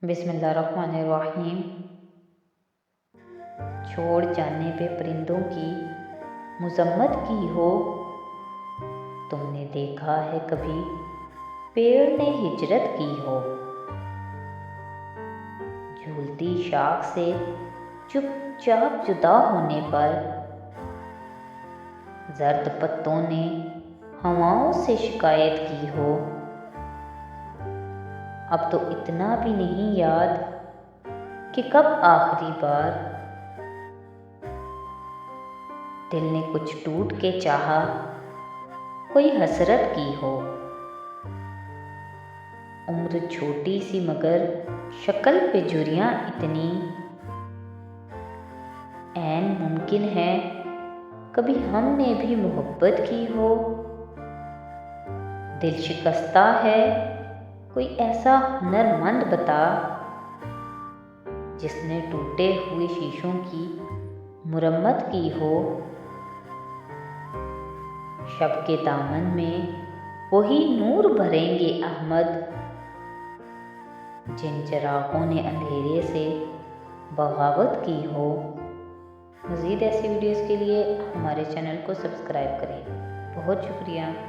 बिस्मिल्लाहिर्रहमानिर्रहीम। छोड़ जाने पे परिंदों की मज़म्मत की हो। तुमने देखा है कभी पेड़ ने हिजरत की हो। झूलती शाख से चुपचाप जुदा होने पर जर्द पत्तों ने हवाओं से शिकायत की हो। अब तो इतना भी नहीं याद कि कब आखिरी बार दिल ने कुछ टूट के चाहा, कोई हसरत की हो। उम्र छोटी सी मगर शक्ल पे झुर्रियां इतनी, ऐन मुमकिन है कभी हमने भी मोहब्बत की हो। दिल शिकस्ता है कोई ऐसा हुनरमंद बता, जिसने टूटे हुए शीशों की मुरम्मत की हो। शब के दामन में वही नूर भरेंगे अहमद, जिन चिरागों ने अंधेरे से बगावत की हो। मज़ीद ऐसी वीडियोज़ के लिए हमारे चैनल को सब्सक्राइब करें। बहुत शुक्रिया।